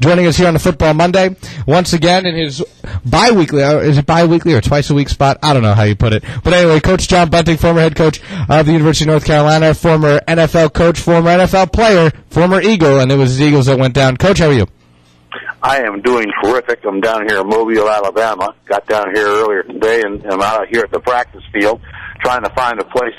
joining us here on the Football Monday. Once again in his bi-weekly, is it bi-weekly or twice-a-week spot? I don't know how you put it. But anyway, Coach John Bunting, former head coach of the University of North Carolina, former NFL coach, former NFL player, former Eagle, and it was his Eagles that went down. Coach, how are you? I am doing terrific. I'm down here in Mobile, Alabama. Got down here earlier today, and I'm out here at the practice field trying to find a place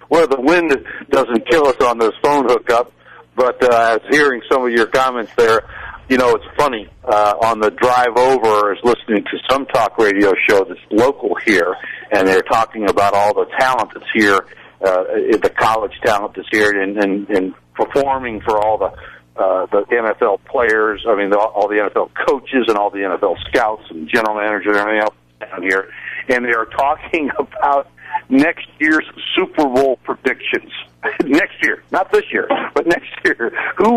where the wind doesn't kill us on this phone hookup. But I was hearing some of your comments there. You know, it's funny. On the drive over, I was listening to some talk radio show that's local here, and they're talking about all the talent that's here, the college talent that's here, and performing for all the NFL players, all the NFL coaches and all the NFL scouts and general managers and everything else down here. And they are talking about next year's Super Bowl predictions. Next year, not this year, but next year. Who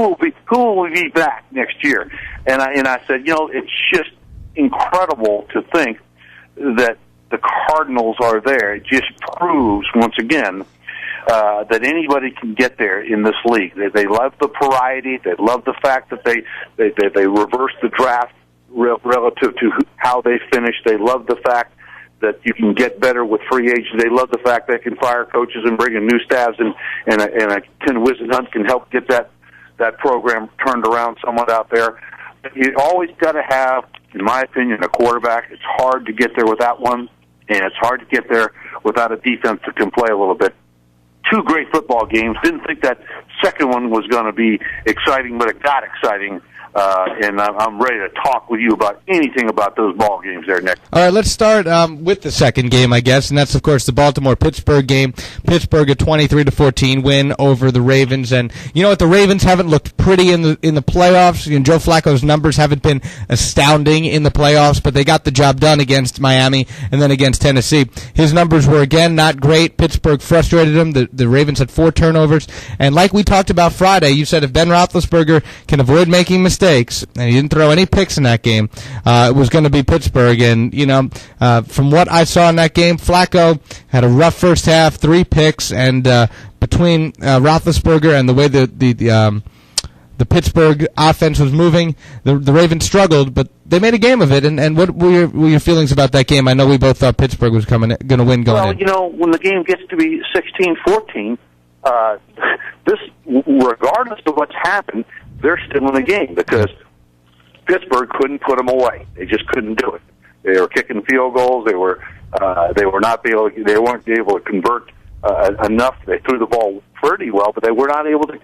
will be back next year? And I said, you know, it's just incredible to think that the Cardinals are there. It just proves once again that anybody can get there in this league. They love the variety. They love the fact that they reverse the draft relative to how they finish. They love the fact that you can get better with free agents. They love the fact they can fire coaches and bring in new staffs, and a Ken Whisenhunt can help get that program turned around somewhat out there. You always got to have, in my opinion, a quarterback. It's hard to get there without one, and it's hard to get there without a defense that can play a little bit. Two great football games. Didn't think that second one was going to be exciting, but it got exciting. And I'm ready to talk with you about anything about those ball games there, Nick. All right, let's start with the second game, I guess, and that's, of course, the Baltimore-Pittsburgh game. Pittsburgh a 23-14 win over the Ravens, and you know what? The Ravens haven't looked pretty in the playoffs. You know, Joe Flacco's numbers haven't been astounding in the playoffs, but they got the job done against Miami and then against Tennessee. His numbers were, again, not great. Pittsburgh frustrated him. The Ravens had 4 turnovers, and like we talked about Friday, you said if Ben Roethlisberger can avoid making mistakes, and he didn't throw any picks in that game, it was going to be Pittsburgh. And, you know, from what I saw in that game, Flacco had a rough first half, 3 picks, and between Roethlisberger and the way the Pittsburgh offense was moving, the Ravens struggled, but they made a game of it. And what were your feelings about that game? I know we both thought Pittsburgh was going to win going in. Well, you know, when the game gets to be 16-14, this, regardless of what's happened, they're still in the game because Pittsburgh couldn't put them away. They just couldn't do it. They were kicking field goals. They weren't able to convert enough. They threw the ball pretty well, but they were not able to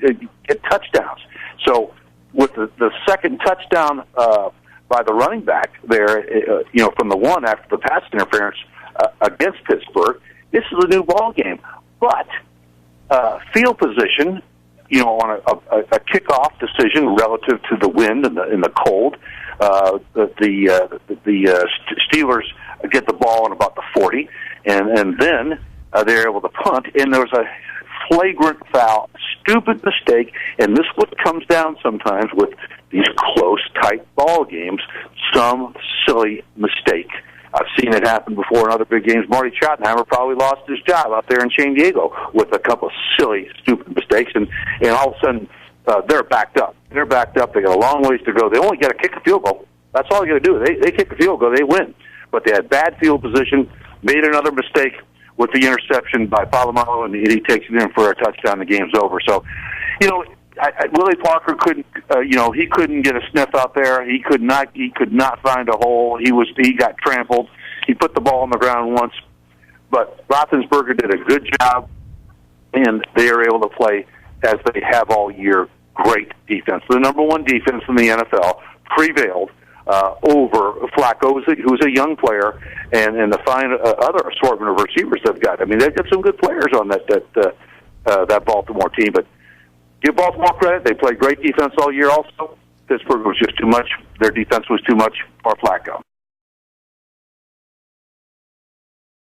get touchdowns. So with the second touchdown by the running back there, from the one after the pass interference against Pittsburgh, this is a new ball game. But field position, on a kickoff decision relative to the wind and the cold, the Steelers get the ball in about the 40, and then they're able to punt, and there was a flagrant foul, stupid mistake, and this is what comes down sometimes with these close, tight ball games, some silly mistake. I've seen it happen before in other big games. Marty Schottenheimer probably lost his job out there in San Diego with a couple of silly, stupid mistakes, and all of a sudden they're backed up. They're backed up. They got a long ways to go. They only got to kick a field goal. That's all they got to do. They kick a field goal, they win. But they had bad field position, made another mistake with the interception by Palomalo, and he takes it in for a touchdown. The game's over. So, Willie Parker couldn't, he couldn't get a sniff out there. He could not find a hole. He got trampled. He put the ball on the ground once, but Roethlisberger did a good job, and they are able to play as they have all year. Great defense. The number one defense in the NFL prevailed over Flacco, who's a young player, and the fine other assortment of receivers they've got. I mean, they've got some good players on that Baltimore team, but give Baltimore credit. They played great defense all year also. Pittsburgh was just too much. Their defense was too much for Flacco.